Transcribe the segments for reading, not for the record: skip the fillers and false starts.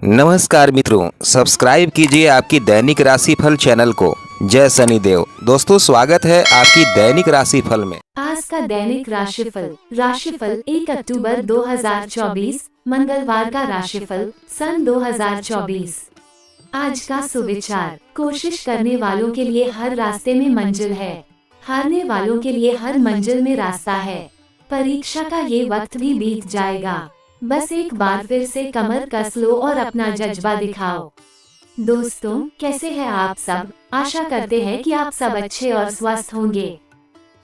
नमस्कार मित्रों, सब्सक्राइब कीजिए आपकी दैनिक राशिफल चैनल को। जय शनिदेव। दोस्तों, स्वागत है आपकी दैनिक राशिफल में। आज का दैनिक राशिफल 1 अक्टूबर 2024 मंगलवार का राशिफल सन 2024। आज का सुविचार: कोशिश करने वालों के लिए हर रास्ते में मंजिल है, हारने वालों के लिए हर मंजिल में रास्ता है। परीक्षा का ये वक्त भी बीत जाएगा, बस एक बार फिर से कमर कस लो और अपना जज्बा दिखाओ। दोस्तों, कैसे हैं आप सब? आशा करते हैं कि आप सब अच्छे और स्वस्थ होंगे।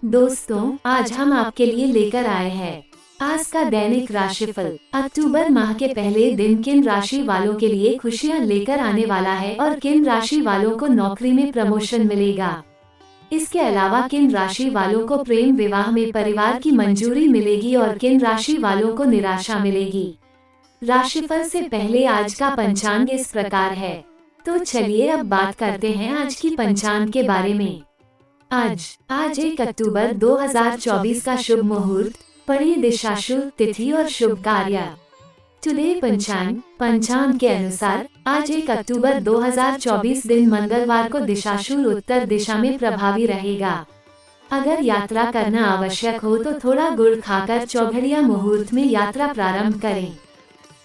दोस्तों, आज हम आपके लिए लेकर आए हैं आज का दैनिक राशिफल। अक्टूबर माह के पहले दिन किन राशि वालों के लिए खुशियां लेकर आने वाला है और किन राशि वालों को नौकरी में प्रमोशन मिलेगा। इसके अलावा किन राशि वालों को प्रेम विवाह में परिवार की मंजूरी मिलेगी और किन राशि वालों को निराशा मिलेगी। राशिफल से पहले आज का पंचांग इस प्रकार है, तो चलिए अब बात करते हैं आज की पंचांग के बारे में। आज 1 अक्टूबर 2024 का शुभ मुहूर्त, पढ़िए दिशाशुल तिथि और शुभ कार्य। टुडे पंचांग के अनुसार आज 1 अक्टूबर 2024 दिन मंगलवार को दिशाशूल उत्तर दिशा में प्रभावी रहेगा। अगर यात्रा करना आवश्यक हो तो थोड़ा गुड़ खाकर चौघड़िया मुहूर्त में यात्रा प्रारंभ करें।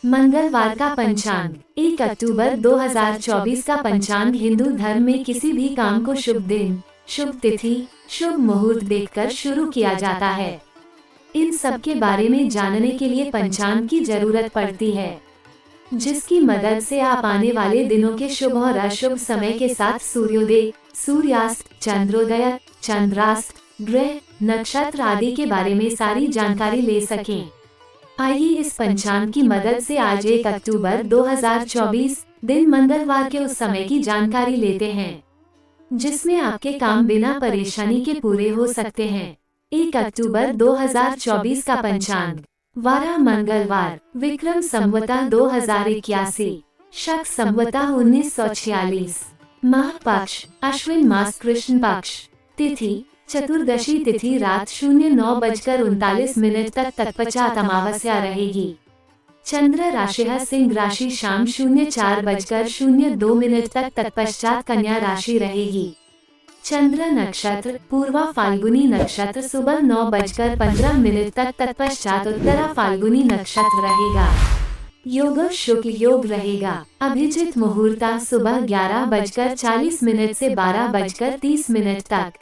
मंगलवार का पंचांग 1 अक्टूबर 2024 का पंचांग हिंदू धर्म में किसी भी काम को शुभ दिन, शुभ तिथि, शुभ मुहूर्त देखकर शुरू किया जाता है। इन सब के बारे में जानने के लिए पंचांग की जरूरत पड़ती है, जिसकी मदद से आप आने वाले दिनों के शुभ और अशुभ समय के साथ सूर्योदय, सूर्यास्त, चंद्रोदय, चंद्रास्त, ग्रह, नक्षत्र आदि के बारे में सारी जानकारी ले सकें। आइए इस पंचांग की मदद से आज 1 अक्टूबर 2024 दिन मंगलवार के उस समय की जानकारी लेते हैं, जिसमें आपके काम बिना परेशानी के पूरे हो सकते हैं। 1 अक्टूबर 2024 का पंचांग: वारा मंगलवार, विक्रम संवता 2081, शक संवता 1946, माह पक्ष अश्विन मास कृष्ण पक्ष, तिथि चतुर्दशी तिथि रात 09:39 तक तत्पश्चात अमावस्या रहेगी। चंद्र राशि सिंह राशि शाम 04:02 तक तत्पश्चात कन्या राशि रहेगी। चंद्र नक्षत्र पूर्वा फाल्गुनी नक्षत्र सुबह 9:15 तक तत्पश्चात उत्तरा फाल्गुनी नक्षत्र रहेगा। योग शुक्ल योग रहेगा। अभिजित मुहूर्ता सुबह 11:40 से 12:30 तक।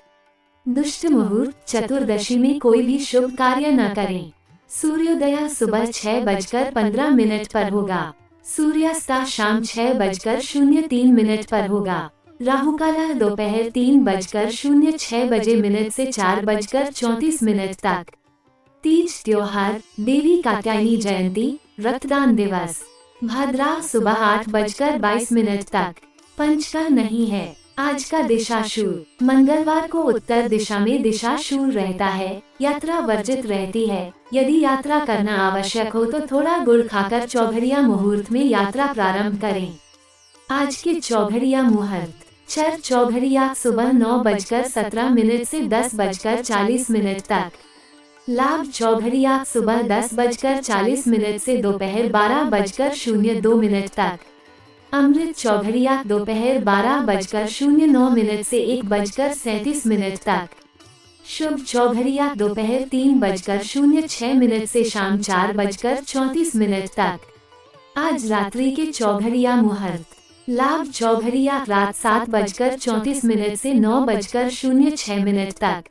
दुष्ट मुहूर्त चतुर्दशी में कोई भी शुभ कार्य न करें। सूर्योदय सुबह 6:15 पर होगा। सूर्यास्त शाम 6:03 पर होगा। राहु काल दोपहर 3:06 से 4:34 तक। तीज त्योहार, देवी कात्यायनी जयंती, रक्तदान दिवस। भद्रा सुबह 8:22 तक। पंचका नहीं है। आज का दिशाशूल: मंगलवार को उत्तर दिशा में दिशाशूल रहता है, यात्रा वर्जित रहती है। यदि यात्रा करना आवश्यक हो तो थोड़ा गुड़ खाकर चौघड़िया मुहूर्त में यात्रा प्रारंभ करें। आज के चौघड़िया मुहूर्त: चर चौघड़िया सुबह 9:17 से 10:40 तक। लाभ चौघड़िया सुबह 10:40 से दोपहर 12:02 तक। अमृत चौघड़िया दोपहर 12:09 से 1:37 तक। शुभ चौघड़िया दोपहर 3:06 से शाम 4:34 तक। आज रात्रि के चौघड़िया मुहूर्त: लाभ चौघड़िया रात 7:34 से 9:06 तक।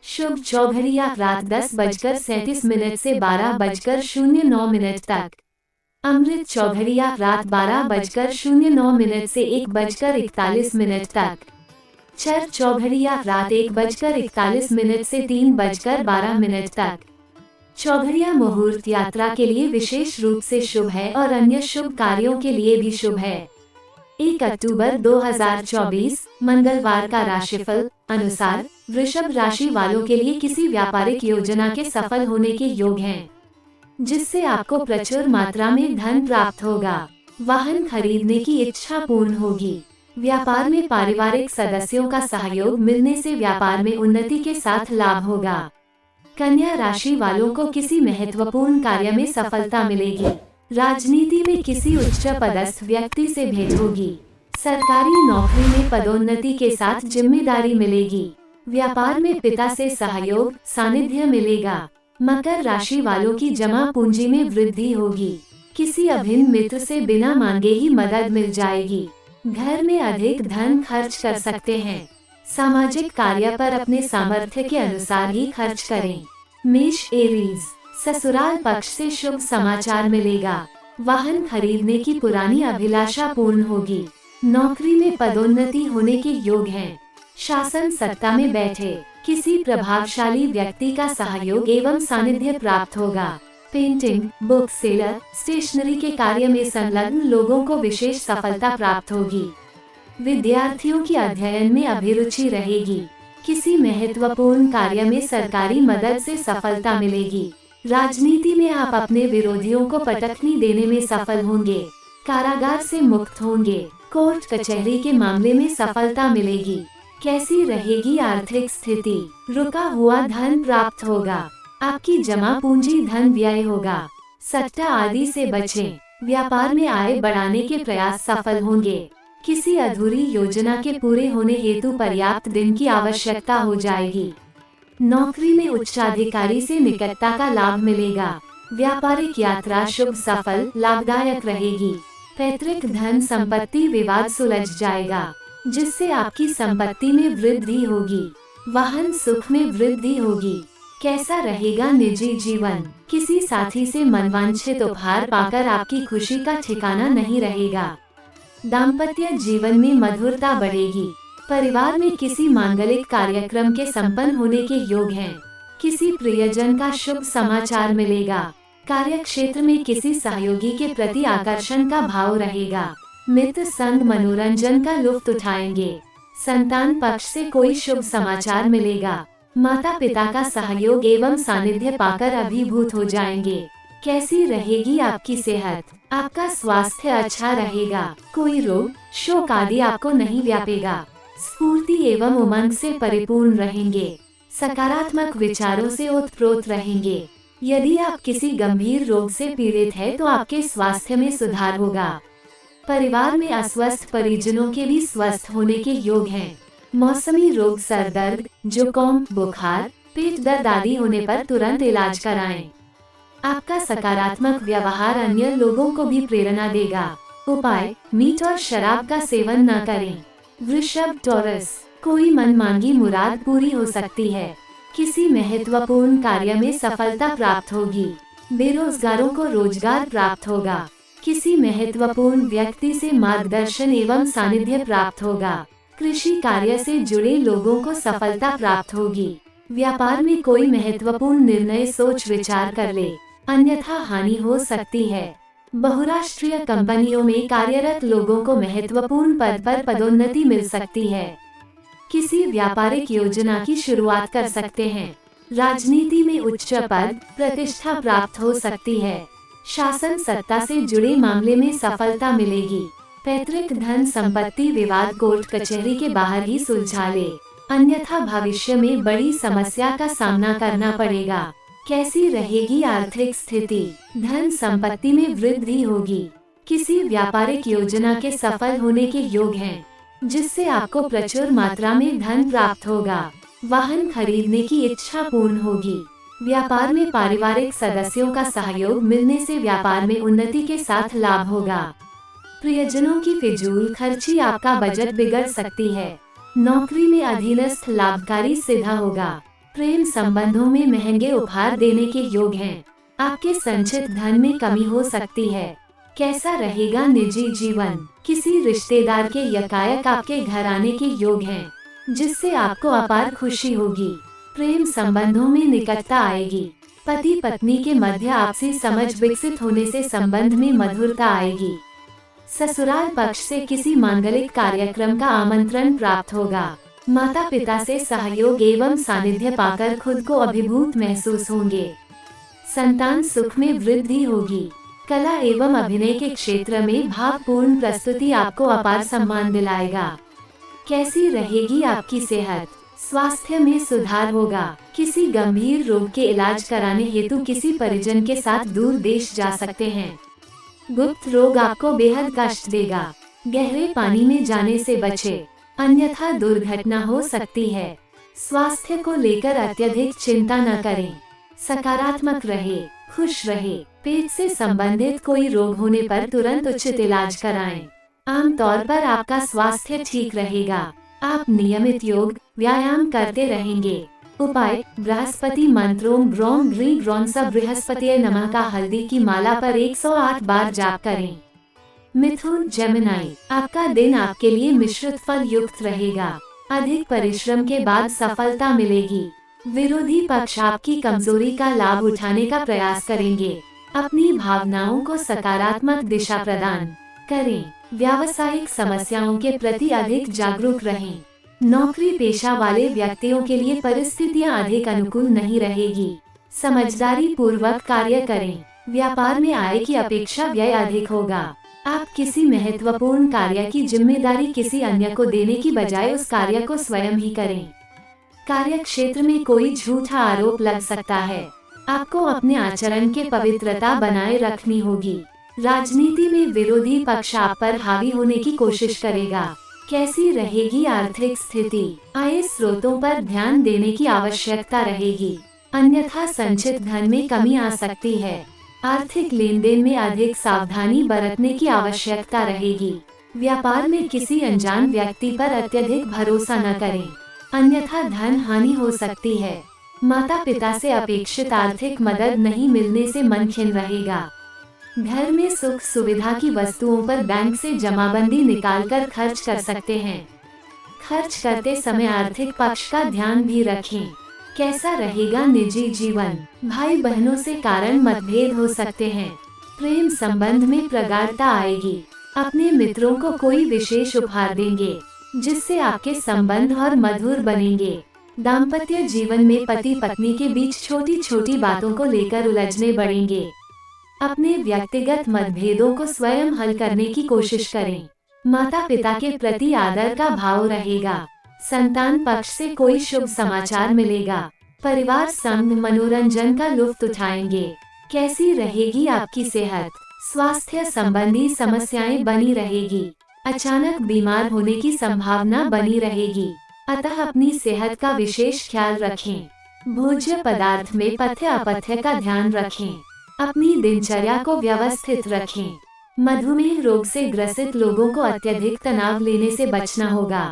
शुभ चौघड़िया रात 10:37 से 12:09 तक। अमृत चौघड़िया रात 12:09 से 1:41 तक। चर चौघड़िया रात 1:41 से 3:12 तक। चौघड़िया मुहूर्त यात्रा के लिए विशेष रूप से शुभ है और अन्य शुभ कार्यों के लिए भी शुभ है। 1 अक्टूबर 2024 मंगलवार का राशिफल अनुसार वृषभ राशि वालों के लिए किसी व्यापारिक योजना के सफल होने के योग हैं, जिससे आपको प्रचुर मात्रा में धन प्राप्त होगा। वाहन खरीदने की इच्छा पूर्ण होगी। व्यापार में पारिवारिक सदस्यों का सहयोग मिलने से व्यापार में उन्नति के साथ लाभ होगा। कन्या राशि वालों को किसी महत्वपूर्ण कार्य में सफलता मिलेगी। राजनीति में किसी उच्च पदस्थ व्यक्ति से भेंट होगी। सरकारी नौकरी में पदोन्नति के साथ जिम्मेदारी मिलेगी। व्यापार में पिता से सहयोग सानिध्य मिलेगा। मकर राशि वालों की जमा पूंजी में वृद्धि होगी। किसी अभिन्न मित्र से बिना मांगे ही मदद मिल जाएगी। घर में अधिक धन खर्च कर सकते हैं। सामाजिक कार्य पर अपने सामर्थ्य के अनुसार ही खर्च करें। मेष एरीज, ससुराल पक्ष से शुभ समाचार मिलेगा। वाहन खरीदने की पुरानी अभिलाषा पूर्ण होगी। नौकरी में पदोन्नति होने के योग हैं। शासन सत्ता में बैठे किसी प्रभावशाली व्यक्ति का सहयोग एवं सानिध्य प्राप्त होगा। पेंटिंग, बुक सेलर, स्टेशनरी के कार्य में संलग्न लोगों को विशेष सफलता प्राप्त होगी। विद्यार्थियों की अध्ययन में अभिरुचि रहेगी। किसी महत्वपूर्ण कार्य में सरकारी मदद से सफलता मिलेगी। राजनीति में आप अपने विरोधियों को पटखनी देने में सफल होंगे। कारागार से मुक्त होंगे। कोर्ट कचहरी के मामले में सफलता मिलेगी। कैसी रहेगी आर्थिक स्थिति? रुका हुआ धन प्राप्त होगा। आपकी जमा पूंजी धन व्यय होगा। सट्टा आदि से बचें। व्यापार में आय बढ़ाने के प्रयास सफल होंगे। किसी अधूरी योजना के पूरे होने हेतु पर्याप्त दिन की आवश्यकता हो जाएगी। नौकरी में उच्चाधिकारी से निकटता का लाभ मिलेगा। व्यापारिक यात्रा शुभ सफल लाभदायक रहेगी। पैतृक धन संपत्ति विवाद सुलझ जाएगा, जिससे आपकी संपत्ति में वृद्धि होगी। वाहन सुख में वृद्धि होगी। कैसा रहेगा निजी जीवन? किसी साथी से मनवांछित उपहार पाकर आपकी खुशी का ठिकाना नहीं रहेगा। दाम्पत्य जीवन में मधुरता बढ़ेगी। परिवार में किसी मांगलिक कार्यक्रम के संपन्न होने के योग हैं। किसी प्रियजन का शुभ समाचार मिलेगा। कार्य क्षेत्र में किसी सहयोगी के प्रति आकर्षण का भाव रहेगा। मित्र संग मनोरंजन का लुत्फ उठाएंगे। संतान पक्ष से कोई शुभ समाचार मिलेगा। माता पिता का सहयोग एवं सानिध्य पाकर अभिभूत हो जाएंगे। कैसी रहेगी आपकी सेहत? आपका स्वास्थ्य अच्छा रहेगा। कोई रोग शोक आदि आपको नहीं व्यापेगा। स्फूर्ति एवं उमंग से परिपूर्ण रहेंगे। सकारात्मक विचारों से ओतप्रोत रहेंगे। यदि आप किसी गंभीर रोग से पीड़ित हैं, तो आपके स्वास्थ्य में सुधार होगा। परिवार में अस्वस्थ परिजनों के भी स्वस्थ होने के योग हैं। मौसमी रोग सर दर्द, जुकाम, बुखार, पेट दर्द आदि होने पर तुरंत इलाज कराएं। आपका सकारात्मक व्यवहार अन्य लोगों को भी प्रेरणा देगा। उपाय, मीट और शराब का सेवन न करें। वृषभ टॉरस, कोई मनमांगी मुराद पूरी हो सकती है। किसी महत्वपूर्ण कार्य में सफलता प्राप्त होगी। बेरोजगारों को रोजगार प्राप्त होगा। किसी महत्वपूर्ण व्यक्ति से मार्गदर्शन एवं सानिध्य प्राप्त होगा। कृषि कार्य से जुड़े लोगों को सफलता प्राप्त होगी। व्यापार में कोई महत्वपूर्ण निर्णय सोच विचार कर ले, अन्यथा हानि हो सकती है। बहुराष्ट्रीय कंपनियों में कार्यरत लोगों को महत्वपूर्ण पद पर पदोन्नति मिल सकती है। किसी व्यापारिक योजना की शुरुआत कर सकते हैं। राजनीति में उच्च पद प्रतिष्ठा प्राप्त हो सकती है। शासन सत्ता से जुड़े मामले में सफलता मिलेगी। पैतृक धन संपत्ति विवाद कोर्ट कचहरी के बाहर ही सुलझा ले, अन्यथा भविष्य में बड़ी समस्या का सामना करना पड़ेगा। कैसी रहेगी आर्थिक स्थिति? धन संपत्ति में वृद्धि होगी। किसी व्यापारिक योजना के सफल होने के योग हैं, जिससे आपको प्रचुर मात्रा में धन प्राप्त होगा। वाहन खरीदने की इच्छा पूर्ण होगी। व्यापार में पारिवारिक सदस्यों का सहयोग मिलने से व्यापार में उन्नति के साथ लाभ होगा। प्रियजनों की फिजूल खर्ची आपका बजट बिगड़ सकती है। नौकरी में अधीनस्थ लाभकारी सिद्ध होगा। प्रेम संबंधों में महंगे उपहार देने के योग हैं। आपके संचित धन में कमी हो सकती है। कैसा रहेगा निजी जीवन? किसी रिश्तेदार के यकायक आपके घर आने के योग हैं, जिससे आपको अपार खुशी होगी। प्रेम संबंधों में निकटता आएगी। पति पत्नी के मध्य आपसी समझ विकसित होने से संबंध में मधुरता आएगी। ससुराल पक्ष से किसी मांगलिक कार्यक्रम का आमंत्रण प्राप्त होगा। माता पिता से सहयोग एवं सानिध्य पाकर खुद को अभिभूत महसूस होंगे। संतान सुख में वृद्धि होगी। कला एवं अभिनय के क्षेत्र में भावपूर्ण प्रस्तुति आपको अपार सम्मान दिलाएगा। कैसी रहेगी आपकी सेहत? स्वास्थ्य में सुधार होगा। किसी गंभीर रोग के इलाज कराने हेतु किसी परिजन के साथ दूर देश जा सकते हैं। गुप्त रोग आपको बेहद कष्ट देगा। गहरे पानी में जाने से बचे, अन्यथा दुर्घटना हो सकती है। स्वास्थ्य को लेकर अत्यधिक चिंता न करें। सकारात्मक रहे, खुश रहे। पेट से संबंधित कोई रोग होने पर तुरंत उचित इलाज कराएं। आमतौर पर आपका स्वास्थ्य ठीक रहेगा। आप नियमित योग व्यायाम करते रहेंगे। उपाय: बृहस्पति मंत्र ओम ग्रौम ग्री ग्रौम स बृहस्पतिये नमः का हल्दी की माला पर 108 बार जाप करें। मिथुन जेमिनी, आपका दिन आपके लिए मिश्रित फल युक्त रहेगा। अधिक परिश्रम के बाद सफलता मिलेगी। विरोधी पक्ष आपकी कमजोरी का लाभ उठाने का प्रयास करेंगे। अपनी भावनाओं को सकारात्मक दिशा प्रदान करें। व्यावसायिक समस्याओं के प्रति अधिक जागरूक रहें। नौकरी पेशा वाले व्यक्तियों के लिए परिस्थितियां अधिक अनुकूल नहीं रहेगी। समझदारी पूर्वक कार्य करें। व्यापार में आय की अपेक्षा व्यय अधिक होगा। आप किसी महत्वपूर्ण कार्य की जिम्मेदारी किसी अन्य को देने की बजाय उस कार्य को स्वयं ही करें। कार्य क्षेत्र में कोई झूठा आरोप लग सकता है। आपको अपने आचरण के पवित्रता बनाए रखनी होगी। राजनीति में विरोधी पक्ष आप पर हावी होने की कोशिश करेगा। कैसी रहेगी आर्थिक स्थिति? आय स्रोतों पर ध्यान देने की आवश्यकता रहेगी, अन्यथा संचित धन में कमी आ सकती है। आर्थिक लेन देन में अधिक सावधानी बरतने की आवश्यकता रहेगी। व्यापार में किसी अनजान व्यक्ति पर अत्यधिक भरोसा न करें, अन्यथा धन हानि हो सकती है। माता पिता से अपेक्षित आर्थिक मदद नहीं मिलने से मन खिन्न रहेगा। घर में सुख सुविधा की वस्तुओं पर बैंक से जमाबंदी निकालकर खर्च कर सकते हैं। खर्च करते समय आर्थिक पक्ष का ध्यान भी रखें। कैसा रहेगा निजी जीवन? भाई बहनों से कारण मतभेद हो सकते हैं। प्रेम संबंध में प्रगाढ़ता आएगी। अपने मित्रों को कोई विशेष उपहार देंगे, जिससे आपके संबंध और मधुर बनेंगे। दाम्पत्य जीवन में पति पत्नी के बीच छोटी छोटी बातों को लेकर उलझने बढ़ेंगे। अपने व्यक्तिगत मतभेदों को स्वयं हल करने की कोशिश करें। माता पिता के प्रति आदर का भाव रहेगा। संतान पक्ष से कोई शुभ समाचार मिलेगा। परिवार संग मनोरंजन का लुत्फ उठाएंगे। कैसी रहेगी आपकी सेहत? स्वास्थ्य संबंधी समस्याएं बनी रहेगी। अचानक बीमार होने की संभावना बनी रहेगी, अतः अपनी सेहत का विशेष ख्याल रखें। भोज्य पदार्थ में पथ्य अपथ्य का ध्यान रखें। अपनी दिनचर्या को व्यवस्थित रखें। मधुमेह रोग से ग्रसित लोगों को अत्यधिक तनाव लेने से बचना होगा।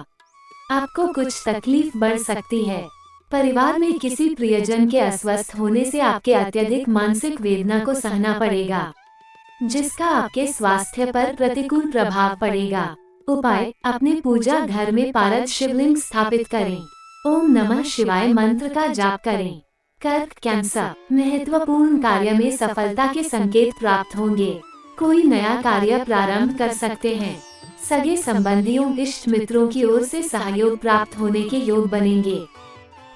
आपको कुछ तकलीफ बढ़ सकती है। परिवार में किसी प्रियजन के अस्वस्थ होने से आपके अत्यधिक मानसिक वेदना को सहना पड़ेगा, जिसका आपके स्वास्थ्य पर प्रतिकूल प्रभाव पड़ेगा। उपाय: अपने पूजा घर में पारद शिवलिंग स्थापित करें। ओम नमः शिवाय मंत्र का जाप करें। कर्क कैंसर, महत्वपूर्ण कार्य में सफलता के संकेत प्राप्त होंगे। कोई नया कार्य प्रारंभ कर सकते हैं। सगे संबंधियों इष्ट मित्रों की ओर से सहयोग प्राप्त होने के योग बनेंगे।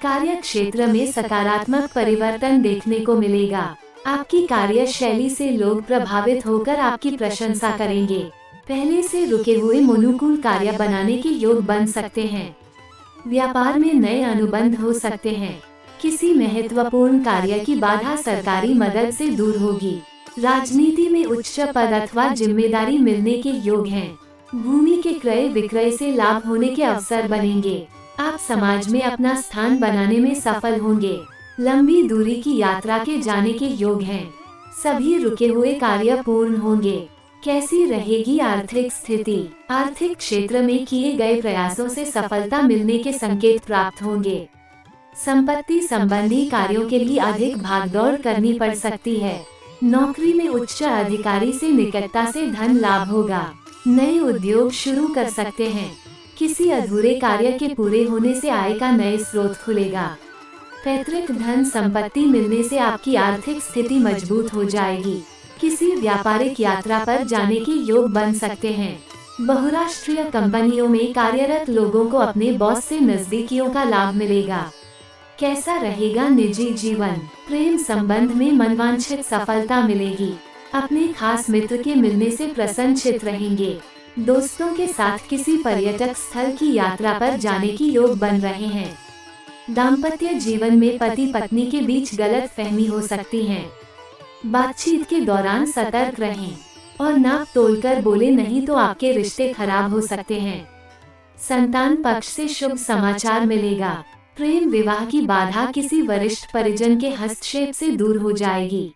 कार्य क्षेत्र में सकारात्मक परिवर्तन देखने को मिलेगा। आपकी कार्यशैली से लोग प्रभावित होकर आपकी प्रशंसा करेंगे। पहले से रुके हुए अनुकूल कार्य बनाने के योग बन सकते हैं। व्यापार में नए अनुबंध हो सकते हैं। किसी महत्वपूर्ण कार्य की बाधा सरकारी मदद से दूर होगी। राजनीति में उच्च पद अथवा जिम्मेदारी मिलने के योग हैं। भूमि के क्रय विक्रय से लाभ होने के अवसर बनेंगे। आप समाज में अपना स्थान बनाने में सफल होंगे। लंबी दूरी की यात्रा के जाने के योग हैं। सभी रुके हुए कार्य पूर्ण होंगे। कैसी रहेगी आर्थिक स्थिति? आर्थिक क्षेत्र में किए गए प्रयासों से सफलता मिलने के संकेत प्राप्त होंगे। संपत्ति संबंधी कार्यों के लिए अधिक भागदौड़ करनी पड़ सकती है। नौकरी में उच्च अधिकारी से निकटता से धन लाभ होगा। नए उद्योग शुरू कर सकते हैं। किसी अधूरे कार्य के पूरे होने से आय का नए स्रोत खुलेगा। पैतृक धन संपत्ति मिलने से आपकी आर्थिक स्थिति मजबूत हो जाएगी। किसी व्यापारिक यात्रा पर जाने के योग बन सकते हैं। बहुराष्ट्रीय कंपनियों में कार्यरत लोगों को अपने बॉस से नजदीकियों का लाभ मिलेगा। कैसा रहेगा निजी जीवन? प्रेम संबंध में मनवांछित सफलता मिलेगी। अपने खास मित्र के मिलने से प्रसन्नचित्त रहेंगे। दोस्तों के साथ किसी पर्यटक स्थल की यात्रा पर जाने की योग बन रहे हैं। दाम्पत्य जीवन में पति पत्नी के बीच गलत फहमी हो सकती है। बातचीत के दौरान सतर्क रहें। और नाप तोलकर बोले, नहीं तो आपके रिश्ते खराब हो सकते हैं। संतान पक्ष से शुभ समाचार मिलेगा। प्रेम विवाह की बाधा किसी वरिष्ठ परिजन के हस्तक्षेप से दूर हो जाएगी।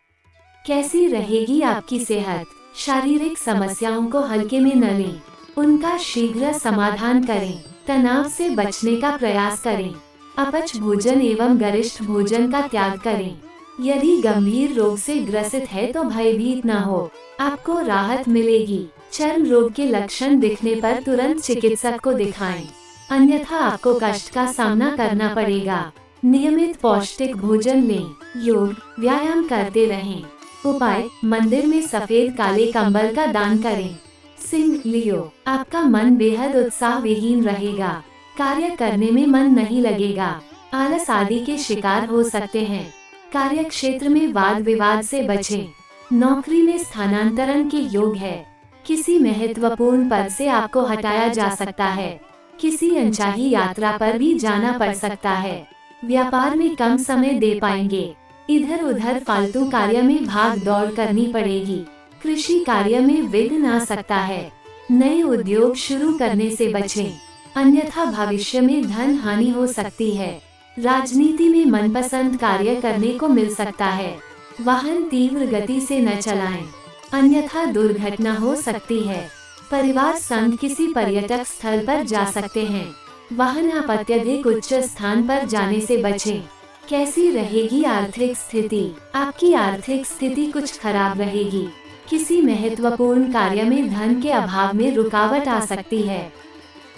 कैसी रहेगी आपकी सेहत? शारीरिक समस्याओं को हल्के में न लें, उनका शीघ्र समाधान करें। तनाव से बचने का प्रयास करें। अपच भोजन एवं गरिष्ठ भोजन का त्याग करें। यदि गंभीर रोग से ग्रसित है तो भयभीत न हो, आपको राहत मिलेगी। चर्म रोग के लक्षण दिखने पर तुरंत चिकित्सक को दिखाएं, अन्यथा आपको कष्ट का सामना करना पड़ेगा। नियमित पौष्टिक भोजन लें, योग व्यायाम करते रहें। उपाय, मंदिर में सफेद काले कंबल का दान करें। सिंह लियो, आपका मन बेहद उत्साह विहीन रहेगा, कार्य करने में मन नहीं लगेगा, आलस आदि के शिकार हो सकते हैं। कार्य क्षेत्र में वाद विवाद से बचें। नौकरी में स्थानांतरण के योग है, किसी महत्वपूर्ण पद से आपको हटाया जा सकता है। किसी अनचाही यात्रा पर भी जाना पड़ सकता है। व्यापार में कम समय दे पाएंगे, इधर उधर फालतू कार्य में भाग दौड़ करनी पड़ेगी। कृषि कार्य में विघ्न आ सकता है। नए उद्योग शुरू करने से बचें, अन्यथा भविष्य में धन हानि हो सकती है। राजनीति में मनपसंद कार्य करने को मिल सकता है। वाहन तीव्र गति से न चलाएं, अन्यथा दुर्घटना हो सकती है। परिवार संग किसी पर्यटक स्थल पर जा सकते हैं। वाहन आप अत्यधिक उच्च स्थान पर जाने से बचें। कैसी रहेगी आर्थिक स्थिति? आपकी आर्थिक स्थिति कुछ खराब रहेगी। किसी महत्वपूर्ण कार्य में धन के अभाव में रुकावट आ सकती है।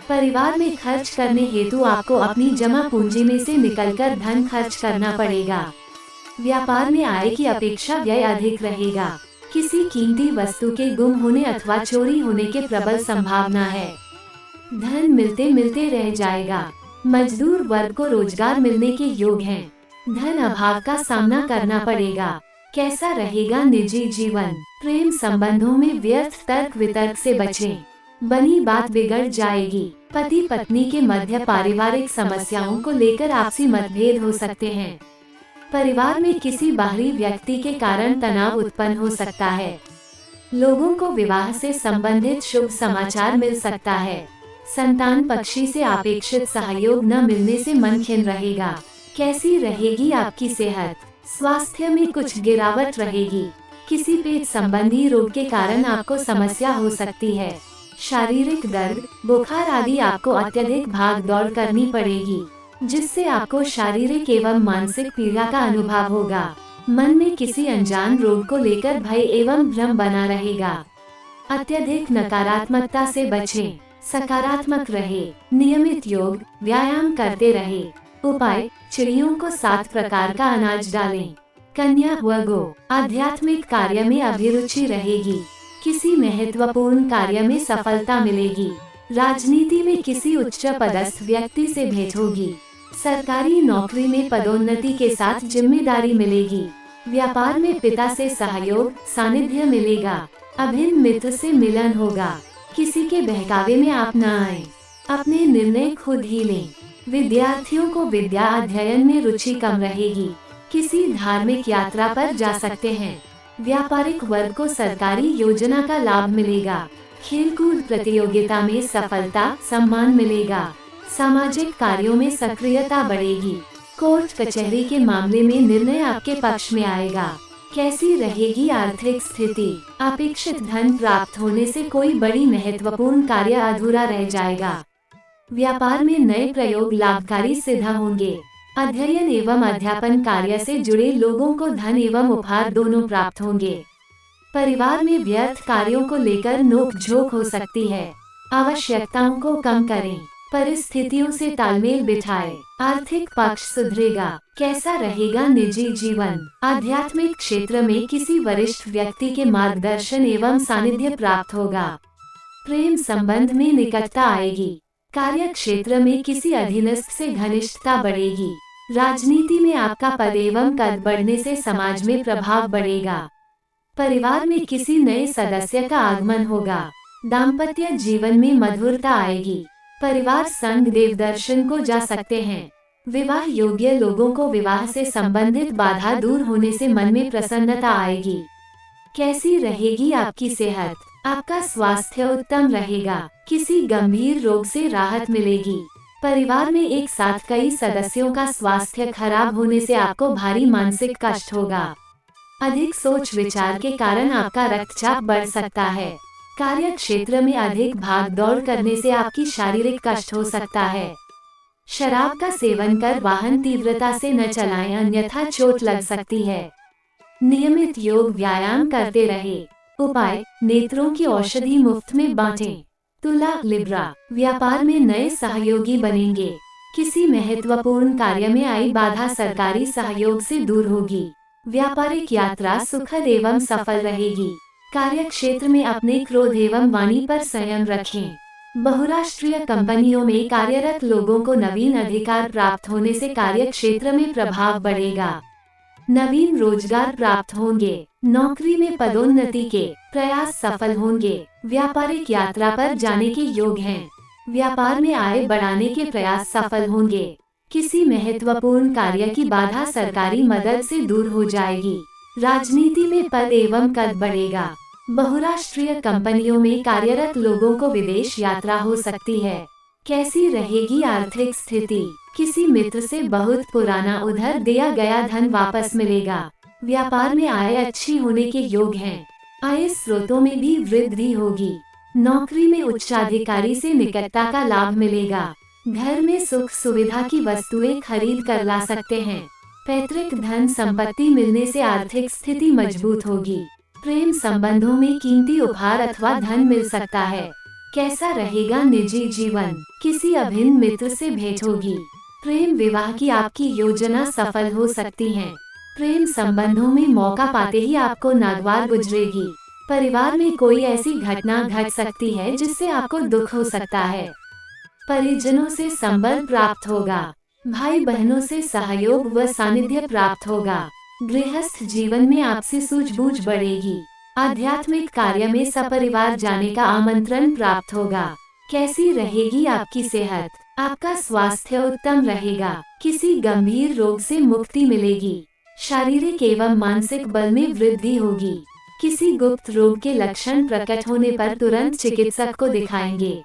परिवार में खर्च करने हेतु आपको अपनी जमा पूंजी में से निकलकर धन खर्च करना पड़ेगा। व्यापार में आय की अपेक्षा व्यय अधिक रहेगा। किसी कीमती वस्तु के गुम होने अथवा चोरी होने के प्रबल संभावना है। धन मिलते मिलते रह जाएगा। मजदूर वर्ग को रोजगार मिलने के योग हैं। धन अभाव का सामना करना पड़ेगा। कैसा रहेगा निजी जीवन? प्रेम संबंधों में व्यर्थ तर्क वितर्क से बचें, बनी बात बिगड़ जाएगी। पति पत्नी के मध्य पारिवारिक समस्याओं को लेकर आपसी मतभेद हो सकते हैं। परिवार में किसी बाहरी व्यक्ति के कारण तनाव उत्पन्न हो सकता है। लोगों को विवाह से संबंधित शुभ समाचार मिल सकता है। संतान पक्षी से अपेक्षित सहयोग न मिलने से मन खिन्न रहेगा। कैसी रहेगी आपकी सेहत? स्वास्थ्य में कुछ गिरावट रहेगी। किसी पेट संबंधी रोग के कारण आपको समस्या हो सकती है। शारीरिक दर्द, बुखार आदि आपको अत्यधिक भाग दौड़ करनी पड़ेगी, जिससे आपको शारीरिक एवं मानसिक पीड़ा का अनुभव होगा। मन में किसी अनजान रोग को लेकर भय एवं भ्रम बना रहेगा। अत्यधिक नकारात्मकता से बचें, सकारात्मक रहे। नियमित योग व्यायाम करते रहे। उपाय, चिड़ियों को 7 प्रकार का अनाज डालें। कन्या व गो, आध्यात्मिक कार्य में अभिरुचि रहेगी। किसी महत्वपूर्ण कार्य में सफलता मिलेगी। राजनीति में किसी उच्च पदस्थ व्यक्ति से भेंट होगी। सरकारी नौकरी में पदोन्नति के साथ जिम्मेदारी मिलेगी। व्यापार में पिता से सहयोग सानिध्य मिलेगा। अभिन्न मित्र से मिलन होगा। किसी के बहकावे में आप न आए, अपने निर्णय खुद ही लें। विद्यार्थियों को विद्या अध्ययन में रुचि कम रहेगी। किसी धार्मिक यात्रा पर जा सकते हैं। व्यापारिक वर्ग को सरकारी योजना का लाभ मिलेगा। खेलकूद प्रतियोगिता में सफलता सम्मान मिलेगा। सामाजिक कार्यों में सक्रियता बढ़ेगी। कोर्ट कचहरी के मामले में निर्णय आपके पक्ष में आएगा। कैसी रहेगी आर्थिक स्थिति? अपेक्षित धन प्राप्त होने से कोई बड़ी महत्वपूर्ण कार्य अधूरा रह जाएगा। व्यापार में नए प्रयोग लाभकारी सिद्ध होंगे। अध्ययन एवं अध्यापन कार्य से जुड़े लोगों को धन एवं उपहार दोनों प्राप्त होंगे। परिवार में व्यर्थ कार्यों को लेकर नोक-झोंक हो सकती है। आवश्यकताओं को कम करें, परिस्थितियों से तालमेल बिठाएं। आर्थिक पक्ष सुधरेगा। कैसा रहेगा निजी जीवन? आध्यात्मिक क्षेत्र में किसी वरिष्ठ व्यक्ति के मार्गदर्शन एवं सानिध्य प्राप्त होगा। प्रेम संबंध में निकटता आएगी। कार्य क्षेत्र में किसी अधीनस्थ से घनिष्ठता बढ़ेगी। राजनीति में आपका पद एवं कद बढ़ने से समाज में प्रभाव बढ़ेगा। परिवार में किसी नए सदस्य का आगमन होगा। दाम्पत्य जीवन में मधुरता आएगी। परिवार संग देव दर्शन को जा सकते हैं। विवाह योग्य लोगों को विवाह से संबंधित बाधा दूर होने से मन में प्रसन्नता आएगी। कैसी रहेगी आपकी सेहत? आपका स्वास्थ्य उत्तम रहेगा। किसी गंभीर रोग से राहत मिलेगी। परिवार में एक साथ कई सदस्यों का स्वास्थ्य खराब होने से आपको भारी मानसिक कष्ट होगा। अधिक सोच विचार के कारण आपका रक्तचाप बढ़ सकता है। कार्य क्षेत्र में अधिक भाग दौड़ करने से आपकी शारीरिक कष्ट हो सकता है। शराब का सेवन कर वाहन तीव्रता से न चलाएं, अन्यथा चोट लग सकती है। नियमित योग व्यायाम करते रहे। उपाय, नेत्रों की औषधि मुफ्त में बांटें। तुला लिब्रा, व्यापार में नए सहयोगी बनेंगे। किसी महत्वपूर्ण कार्य में आई बाधा सरकारी सहयोग से दूर होगी। व्यापारिक यात्रा सुखद एवं सफल रहेगी। कार्य क्षेत्र में अपने क्रोध एवं वाणी पर संयम रखें। बहुराष्ट्रीय कंपनियों में कार्यरत लोगों को नवीन अधिकार प्राप्त होने से कार्य क्षेत्र में प्रभाव बढ़ेगा। नवीन रोजगार प्राप्त होंगे। नौकरी में पदोन्नति के प्रयास सफल होंगे। व्यापारिक यात्रा पर जाने के योग हैं। व्यापार में आय बढ़ाने के प्रयास सफल होंगे। किसी महत्वपूर्ण कार्य की बाधा सरकारी मदद से दूर हो जाएगी। राजनीति में पद एवं कद बढ़ेगा। बहुराष्ट्रीय कंपनियों में कार्यरत लोगों को विदेश यात्रा हो सकती है। कैसी रहेगी आर्थिक स्थिति? किसी मित्र से बहुत पुराना उधार दिया गया धन वापस मिलेगा। व्यापार में आय अच्छी होने के योग हैं। आय स्रोतों में भी वृद्धि होगी। नौकरी में उच्चाधिकारी से निकटता का लाभ मिलेगा। घर में सुख सुविधा की वस्तुएं खरीद कर ला सकते हैं। पैतृक धन संपत्ति मिलने से आर्थिक स्थिति मजबूत होगी। प्रेम संबंधों में कीमती उपहार अथवा धन मिल सकता है। कैसा रहेगा निजी जीवन? किसी अभिन्न मित्र से भेंट होगी। प्रेम विवाह की आपकी योजना सफल हो सकती है। प्रेम संबंधों में मौका पाते ही आपको नागवार गुजरेगी। परिवार में कोई ऐसी घटना घट सकती है जिससे आपको दुख हो सकता है। परिजनों से संबल प्राप्त होगा। भाई बहनों से सहयोग व सानिध्य प्राप्त होगा। गृहस्थ जीवन में आपसी सूझबूझ बढ़ेगी। आध्यात्मिक कार्य में सपरिवार जाने का आमंत्रण प्राप्त होगा। कैसी रहेगी आपकी सेहत? आपका स्वास्थ्य उत्तम रहेगा। किसी गंभीर रोग से मुक्ति मिलेगी। शारीरिक एवं मानसिक बल में वृद्धि होगी। किसी गुप्त रोग के लक्षण प्रकट होने पर तुरंत चिकित्सक को दिखाएंगे।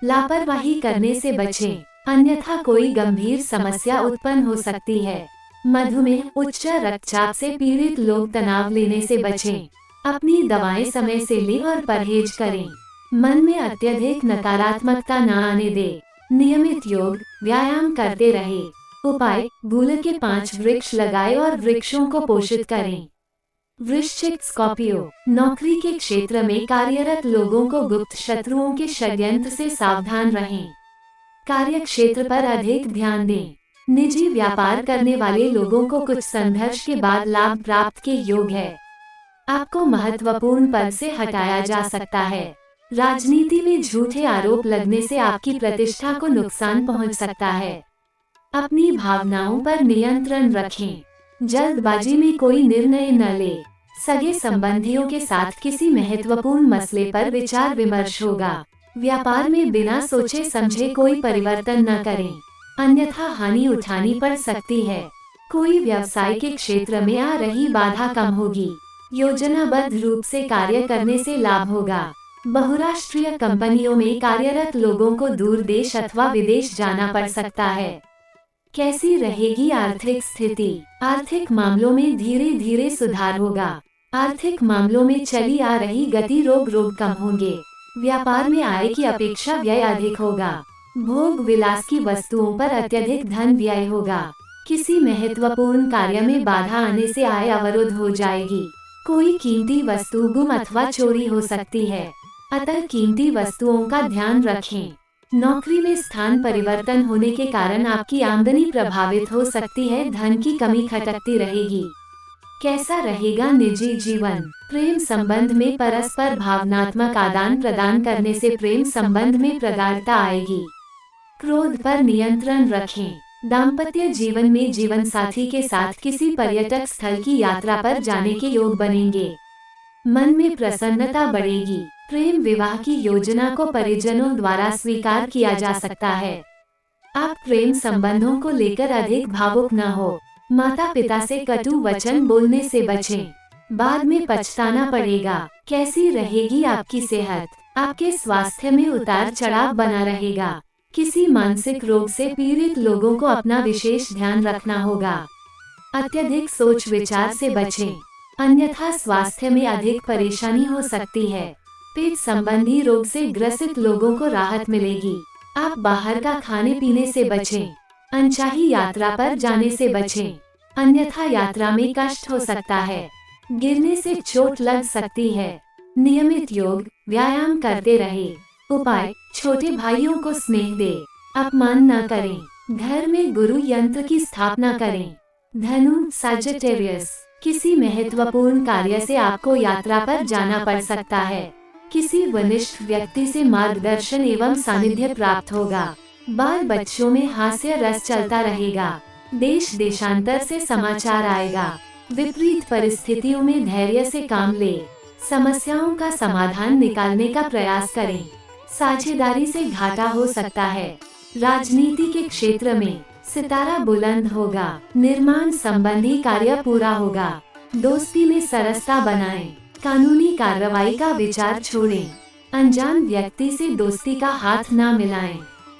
लापरवाही करने से बचें, अन्यथा कोई गंभीर समस्या उत्पन्न हो सकती है। मधुमेह, उच्च रक्तचाप से पीड़ित लोग तनाव लेने से बचें। अपनी दवाएं समय से लें और परहेज करें। मन में अत्यधिक नकारात्मकता न आने दें। नियमित योग व्यायाम करते रहे। उपाय, गूलर के 5 वृक्ष लगाएं और वृक्षों को पोषित करें। वृश्चिक स्कॉर्पियो, नौकरी के क्षेत्र में कार्यरत लोगों को गुप्त शत्रुओं के षड्यंत्र से सावधान रहें। कार्य क्षेत्र पर अधिक ध्यान दें। निजी व्यापार करने वाले लोगों को कुछ संघर्ष के बाद लाभ प्राप्त के योग है। आपको महत्वपूर्ण पद से हटाया जा सकता है। राजनीति में झूठे आरोप लगने से आपकी प्रतिष्ठा को नुकसान पहुंच सकता है। अपनी भावनाओं पर नियंत्रण रखें। जल्दबाजी में कोई निर्णय न ले। सगे संबंधियों के साथ किसी महत्वपूर्ण मसले पर विचार विमर्श होगा। व्यापार में बिना सोचे समझे कोई परिवर्तन न करें, अन्यथा हानि उठानी पड़ सकती है। कोई व्यवसाय के क्षेत्र में आ रही बाधा कम होगी। योजनाबद्ध रूप से कार्य करने से लाभ होगा। बहुराष्ट्रीय कंपनियों में कार्यरत लोगों को दूर देश अथवा विदेश जाना पड़ सकता है। कैसी रहेगी आर्थिक स्थिति? आर्थिक मामलों में धीरे धीरे सुधार होगा। आर्थिक मामलों में चली आ रही गति रोग कम होंगे। व्यापार में आय की अपेक्षा व्यय अधिक होगा। भोग विलास की वस्तुओं पर अत्यधिक धन व्यय होगा। किसी महत्वपूर्ण कार्य में बाधा आने से आय अवरुद्ध हो जाएगी। कोई कीमती वस्तु गुम अथवा चोरी हो सकती है, अतः कीमती वस्तुओं का ध्यान रखें। नौकरी में स्थान परिवर्तन होने के कारण आपकी आमदनी प्रभावित हो सकती है। धन की कमी खटकती रहेगी। कैसा रहेगा निजी जीवन? प्रेम संबंध में परस्पर भावनात्मक आदान प्रदान करने से प्रेम संबंध में प्रगाढ़ता आएगी। क्रोध पर नियंत्रण रखें। दाम्पत्य जीवन में जीवन साथी के साथ किसी पर्यटक स्थल की यात्रा पर जाने के योग बनेंगे। मन में प्रसन्नता बढ़ेगी। प्रेम विवाह की योजना को परिजनों द्वारा स्वीकार किया जा सकता है। आप प्रेम संबंधों को लेकर अधिक भावुक न हो। माता पिता से कटु वचन बोलने से बचें। बाद में पछताना पड़ेगा। कैसी रहेगी आपकी सेहत? आपके स्वास्थ्य में उतार चढ़ाव बना रहेगा। किसी मानसिक रोग से पीड़ित लोगों को अपना विशेष ध्यान रखना होगा। अत्यधिक सोच विचार से बचें, अन्यथा स्वास्थ्य में अधिक परेशानी हो सकती है। पेट संबंधी रोग से ग्रसित लोगों को राहत मिलेगी। आप बाहर का खाने पीने से बचें, अनचाही यात्रा पर जाने से बचें, अन्यथा यात्रा में कष्ट हो सकता है। गिरने से चोट लग सकती है। नियमित योग व्यायाम करते रहे। उपाय, छोटे भाइयों को स्नेह दे, अपमान न करें। घर में गुरु यंत्र की स्थापना करें। धनु सजिटेरियस, किसी महत्वपूर्ण कार्य से आपको यात्रा पर जाना पड़ सकता है। किसी वरिष्ठ व्यक्ति से मार्गदर्शन एवं सानिध्य प्राप्त होगा। बाल बच्चों में हास्य रस चलता रहेगा। देश देशांतर से समाचार आएगा। विपरीत परिस्थितियों में धैर्य से काम ले, समस्याओं का समाधान निकालने का प्रयास करें। साझेदारी से घाटा हो सकता है। राजनीति के क्षेत्र में सितारा बुलंद होगा। निर्माण संबंधी कार्य पूरा होगा। दोस्ती में सरसता बनाएं। कानूनी कार्रवाई का विचार छोड़ें। अनजान व्यक्ति से दोस्ती का हाथ न मिलाएं।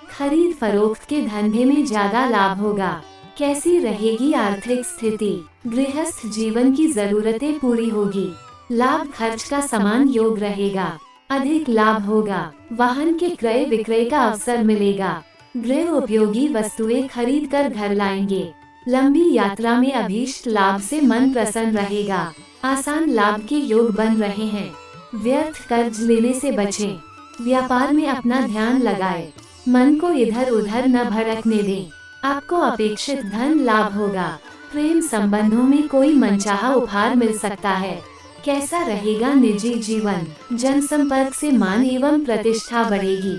खरीद फरोख्त के धंधे में ज्यादा लाभ होगा। कैसी रहेगी आर्थिक स्थिति? गृहस्थ जीवन की जरूरतें पूरी होगी। लाभ खर्च का समान योग रहेगा। अधिक लाभ होगा। वाहन के क्रय विक्रय का अवसर मिलेगा। गृह उपयोगी वस्तुएं खरीद कर घर लाएंगे। लंबी यात्रा में अभीष्ट लाभ से मन प्रसन्न रहेगा। आसान लाभ के योग बन रहे हैं। व्यर्थ कर्ज लेने से बचें। व्यापार में अपना ध्यान लगाएं। मन को इधर उधर न भटकने दें। आपको अपेक्षित धन लाभ होगा। प्रेम संबंधों में कोई मनचाहा उपहार मिल सकता है। कैसा रहेगा निजी जीवन? जनसंपर्क से मान एवं प्रतिष्ठा बढ़ेगी।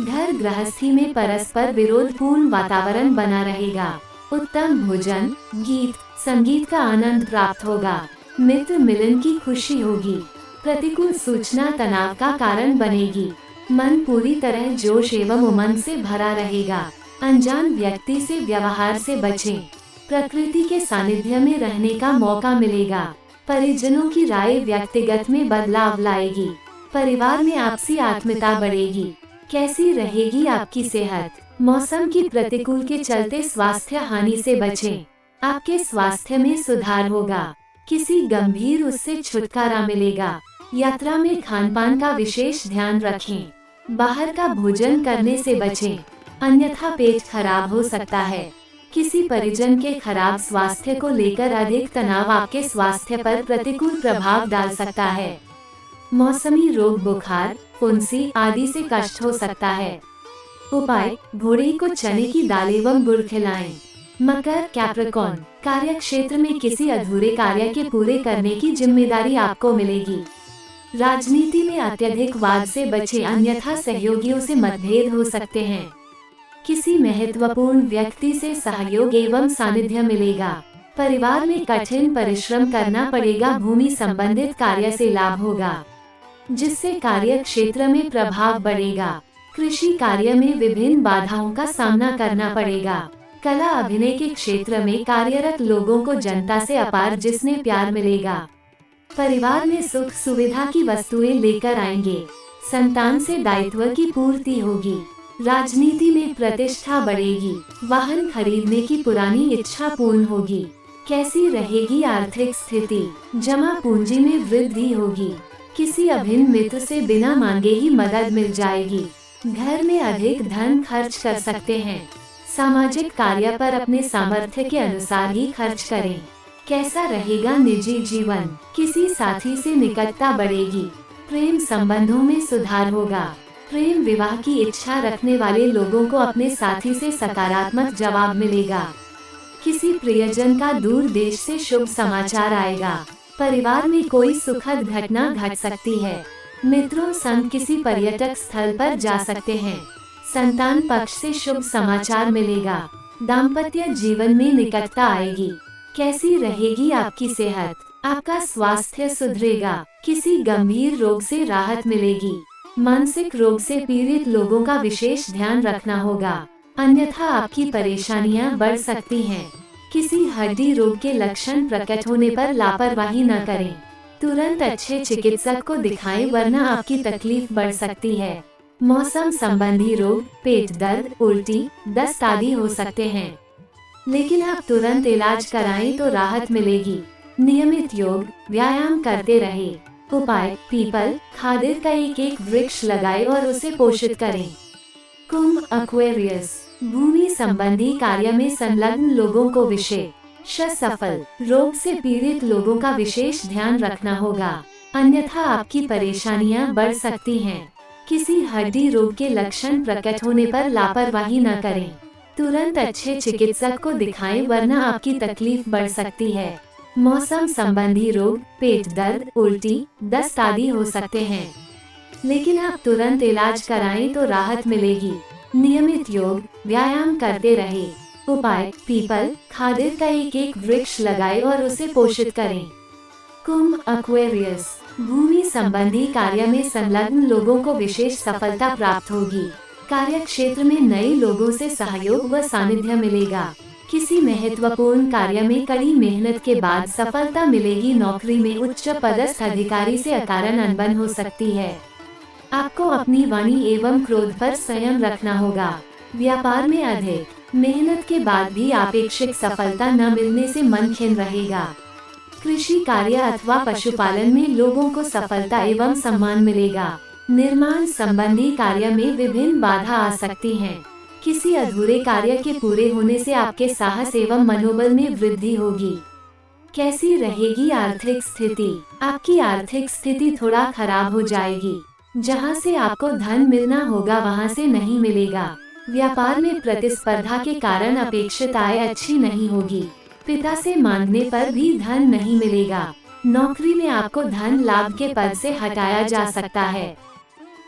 घर गृहस्थी में परस्पर विरोधपूर्ण वातावरण बना रहेगा। उत्तम भोजन, गीत, संगीत का आनंद प्राप्त होगा। मित्र मिलन की खुशी होगी। प्रतिकूल सूचना तनाव का कारण बनेगी। मन पूरी तरह जोश एवं उमंग से भरा रहेगा। अनजान व्यक्ति से व्यवहार से बचें। प्रकृति के सानिध्य में रहने का मौका मिलेगा। परिजनों की राय व्यक्तिगत में बदलाव लाएगी। परिवार में आपसी आत्मीयता बढ़ेगी। कैसी रहेगी आपकी सेहत? मौसम की प्रतिकूल के चलते स्वास्थ्य हानि से बचें। आपके स्वास्थ्य में सुधार होगा। किसी गंभीर उससे छुटकारा मिलेगा। यात्रा में खानपान का विशेष ध्यान रखें। बाहर का भोजन करने से बचें, अन्यथा पेट खराब हो सकता है। किसी परिजन के खराब स्वास्थ्य को लेकर अधिक तनाव आपके स्वास्थ्य पर प्रतिकूल प्रभाव डाल सकता है। मौसमी रोग, बुखार, फुंसी आदि से कष्ट हो सकता है। उपाय, घोड़े को चने की दाल एवं गुड़ खिलाएं। मकर कैप्रिकॉर्न, कार्य क्षेत्र में किसी अधूरे कार्य के पूरे करने की जिम्मेदारी आपको मिलेगी। राजनीति में अत्यधिक वाद से बचें, अन्यथा सहयोगियों से मतभेद हो सकते हैं। किसी महत्वपूर्ण व्यक्ति से सहयोग एवं सानिध्य मिलेगा। परिवार में कठिन परिश्रम करना पड़ेगा। भूमि संबंधित कार्य से लाभ होगा, जिससे कार्य क्षेत्र में प्रभाव बढ़ेगा। कृषि कार्य में विभिन्न बाधाओं का सामना करना पड़ेगा। कला अभिनय के क्षेत्र में कार्यरत लोगों को जनता से अपार जिसने प्यार मिलेगा। परिवार में सुख सुविधा की वस्तुएं लेकर आएंगे। संतान से दायित्व की पूर्ति होगी। राजनीति में प्रतिष्ठा बढ़ेगी। वाहन खरीदने की पुरानी इच्छा पूर्ण होगी। कैसी रहेगी आर्थिक स्थिति? जमा पूंजी में वृद्धि होगी। किसी अभिन्न मित्र से बिना मांगे ही मदद मिल जाएगी। घर में अधिक धन खर्च कर सकते हैं। सामाजिक कार्य पर अपने सामर्थ्य के अनुसार ही खर्च करें। कैसा रहेगा निजी जीवन? किसी साथी से निकटता बढ़ेगी। प्रेम संबंधों में सुधार होगा। प्रेम विवाह की इच्छा रखने वाले लोगों को अपने साथी से सकारात्मक जवाब मिलेगा। किसी प्रियजन का दूर देश से शुभ समाचार आएगा। परिवार में कोई सुखद घटना घट सकती है। मित्रों संग किसी पर्यटक स्थल पर जा सकते हैं। संतान पक्ष से शुभ समाचार मिलेगा। दाम्पत्य जीवन में निकटता आएगी। कैसी रहेगी आपकी सेहत? आपका स्वास्थ्य सुधरेगा। किसी गंभीर रोग से राहत मिलेगी। मानसिक रोग से पीड़ित लोगों का विशेष ध्यान रखना होगा, अन्यथा आपकी परेशानियां बढ़ सकती हैं। किसी हड्डी रोग के लक्षण प्रकट होने पर लापरवाही न करें। तुरंत अच्छे चिकित्सक को दिखाएं वरना आपकी तकलीफ बढ़ सकती है। मौसम संबंधी रोग, पेट दर्द, उल्टी, दस्त आदि हो सकते हैं, लेकिन आप तुरंत इलाज कराएं तो राहत मिलेगी। नियमित योग, व्यायाम करते रहे। उपाय: पीपल, खादिर का एक वृक्ष लगाएं और उसे पोषित करें। कुंभ, एक्वेरियस, भूमि संबंधी कार्य में संलग्न लोगों को विशेष सफल। रोग से पीड़ित लोगों का विशेष ध्यान रखना होगा, अन्यथा आपकी परेशानियां बढ़ सकती हैं। किसी हड्डी रोग के लक्षण प्रकट होने पर लापरवाही न करें। तुरंत अच्छे चिकित्सक को दिखाएं वरना आपकी तकलीफ बढ़ सकती है। मौसम संबंधी रोग, पेट दर्द, उल्टी, दस्त आदि हो सकते हैं, लेकिन आप तुरंत इलाज कराएं तो राहत मिलेगी। नियमित योग, व्यायाम करते रहे। उपाय: पीपल, खादिर का एक वृक्ष लगाएं और उसे पोषित करें। कुंभ, एक्वेरियस, भूमि संबंधी कार्य में संलग्न लोगों को विशेष सफलता प्राप्त होगी। कार्य क्षेत्र में नए लोगों से सहयोग व सानिध्य मिलेगा। किसी महत्वपूर्ण कार्य में कड़ी मेहनत के बाद सफलता मिलेगी। नौकरी में उच्च पदस्थ अधिकारी से अकारण अनबन हो सकती है। आपको अपनी वाणी एवं क्रोध पर संयम रखना होगा। व्यापार में अधिक मेहनत के बाद भी अपेक्षित सफलता न मिलने से मन खिन्न रहेगा। कृषि कार्य अथवा पशुपालन में लोगों को सफलता एवं सम्मान मिलेगा। निर्माण संबंधी कार्य में विभिन्न बाधा आ सकती हैं। किसी अधूरे कार्य के पूरे होने से आपके साहस एवं मनोबल में वृद्धि होगी। कैसी रहेगी आर्थिक स्थिति? आपकी आर्थिक स्थिति थोड़ा खराब हो जाएगी। जहां से आपको धन मिलना होगा वहां से नहीं मिलेगा। व्यापार में प्रतिस्पर्धा के कारण अपेक्षित आय अच्छी नहीं होगी। पिता से मांगने पर भी धन नहीं मिलेगा। नौकरी में आपको धन लाभ के पद से हटाया जा सकता है,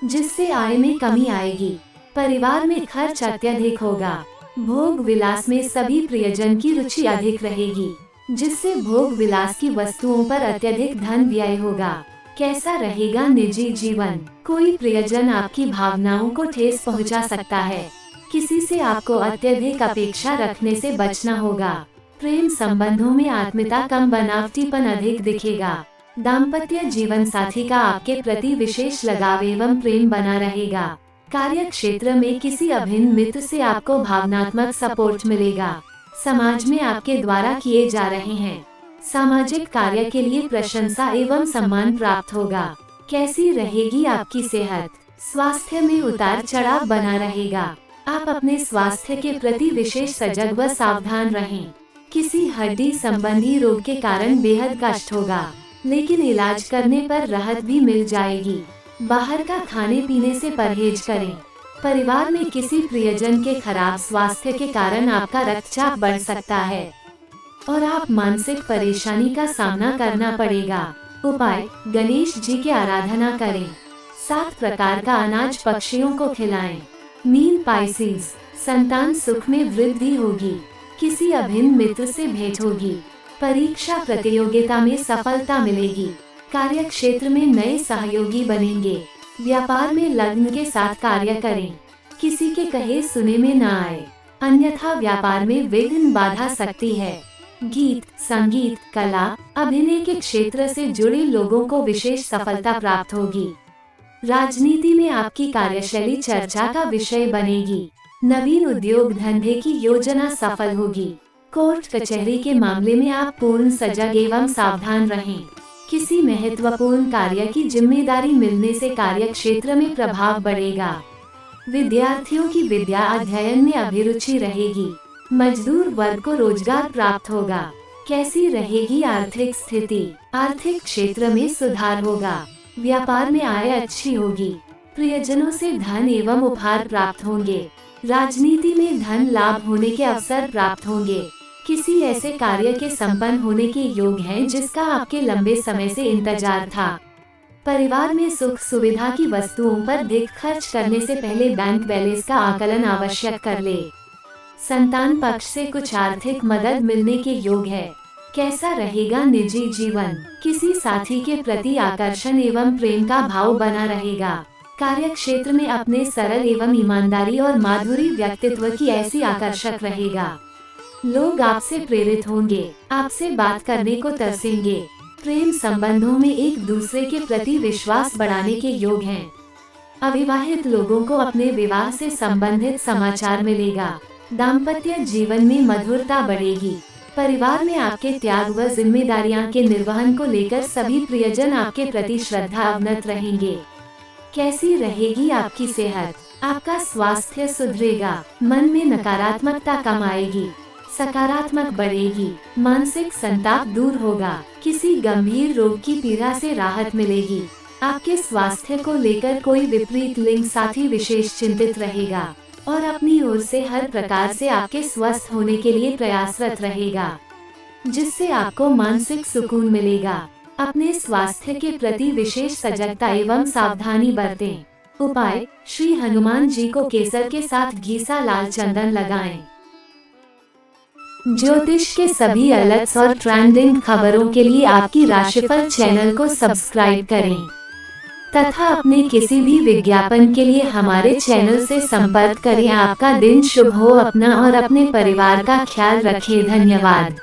जिससे आय में कमी आएगी। परिवार में खर्च अत्यधिक होगा। भोग विलास में सभी प्रियजन की रुचि अधिक रहेगी, जिससे भोग विलास की वस्तुओं पर अत्यधिक धन व्यय होगा। कैसा रहेगा निजी जीवन? कोई प्रियजन आपकी भावनाओं को ठेस पहुंचा सकता है। किसी से आपको अत्यधिक अपेक्षा रखने से बचना होगा। प्रेम संबंधों में आत्मीयता कम, बनावटीपन अधिक दिखेगा। दाम्पत्य जीवन साथी का आपके प्रति विशेष लगाव एवं प्रेम बना रहेगा। कार्य क्षेत्र में किसी अभिन्न मित्र से आपको भावनात्मक सपोर्ट मिलेगा। समाज में आपके द्वारा किए जा रहे हैं सामाजिक कार्य के लिए प्रशंसा एवं सम्मान प्राप्त होगा। कैसी रहेगी आपकी सेहत? स्वास्थ्य में उतार चढ़ाव बना रहेगा। आप अपने स्वास्थ्य के प्रति विशेष सजग व सावधान रहें। किसी हड्डी संबंधी रोग के कारण बेहद कष्ट होगा, लेकिन इलाज करने पर राहत भी मिल जाएगी। बाहर का खाने पीने से परहेज करें। परिवार में किसी प्रियजन के खराब स्वास्थ्य के कारण आपका रक्तचाप बढ़ सकता है और आप मानसिक परेशानी का सामना करना पड़ेगा। उपाय: गणेश जी की आराधना करें। 7 प्रकार का अनाज पक्षियों को खिलाएं। मीन, पाइसेस, संतान सुख में वृद्धि होगी। किसी अभिन्न मित्र से भेंट होगी। परीक्षा प्रतियोगिता में सफलता मिलेगी। कार्य क्षेत्र में नए सहयोगी बनेंगे। व्यापार में लगन के साथ कार्य करें। किसी के कहे सुने में न आए, अन्यथा व्यापार में विघ्न बाधा सकती है। गीत, संगीत, कला, अभिनय के क्षेत्र से जुड़े लोगों को विशेष सफलता प्राप्त होगी। राजनीति में आपकी कार्यशैली चर्चा का विषय बनेगी। नवीन उद्योग धंधे की योजना सफल होगी। कोर्ट कचहरी के मामले में आप पूर्ण सजग एवं सावधान रहें। किसी महत्वपूर्ण कार्य की जिम्मेदारी मिलने से कार्य क्षेत्र में प्रभाव बढ़ेगा। विद्यार्थियों की विद्या अध्ययन में अभिरुचि रहेगी। मजदूर वर्ग को रोजगार प्राप्त होगा। कैसी रहेगी आर्थिक स्थिति? आर्थिक क्षेत्र में सुधार होगा। व्यापार में आय अच्छी होगी। प्रियजनों से धन एवं उपहार प्राप्त होंगे। राजनीति में धन लाभ होने के अवसर प्राप्त होंगे। किसी ऐसे कार्य के संपन्न होने के योग हैं जिसका आपके लंबे समय से इंतजार था। परिवार में सुख सुविधा की वस्तुओं पर अधिक खर्च करने से पहले बैंक बैलेंस का आकलन आवश्यक कर ले। संतान पक्ष से कुछ आर्थिक मदद मिलने के योग है। कैसा रहेगा निजी जीवन? किसी साथी के प्रति आकर्षण एवं प्रेम का भाव बना रहेगा। कार्य क्षेत्र में अपने सरल एवं ईमानदारी और माधुरी व्यक्तित्व की ऐसी आकर्षक रहेगा। लोग आपसे प्रेरित होंगे, आपसे बात करने को तरसेंगे। प्रेम संबंधों में एक दूसरे के प्रति विश्वास बढ़ाने के योग हैं। अविवाहित लोगों को अपने विवाह से संबंधित समाचार मिलेगा। दाम्पत्य जीवन में मधुरता बढ़ेगी। परिवार में आपके त्याग व जिम्मेदारियां के निर्वहन को लेकर सभी प्रियजन आपके प्रति श्रद्धावनत रहेंगे। कैसी रहेगी आपकी सेहत? आपका स्वास्थ्य सुधरेगा। मन में नकारात्मकता कम आएगी, सकारात्मक बढ़ेगी। मानसिक संताप दूर होगा। किसी गंभीर रोग की पीड़ा से राहत मिलेगी। आपके स्वास्थ्य को लेकर कोई विपरीत लिंग साथी विशेष चिंतित रहेगा और अपनी ओर से हर प्रकार से आपके स्वस्थ होने के लिए प्रयासरत रहेगा, जिससे आपको मानसिक सुकून मिलेगा। अपने स्वास्थ्य के प्रति विशेष सजगता एवं सावधानी बरतें। उपाय: श्री हनुमान जी को केसर के साथ घीसा लाल चंदन लगाएं। ज्योतिष के सभी अलर्ट्स और ट्रेंडिंग खबरों के लिए आपकी राशिफल चैनल को सब्सक्राइब करें तथा अपने किसी भी विज्ञापन के लिए हमारे चैनल से संपर्क करें। आपका दिन शुभ हो। अपना और अपने परिवार का ख्याल रखें। धन्यवाद।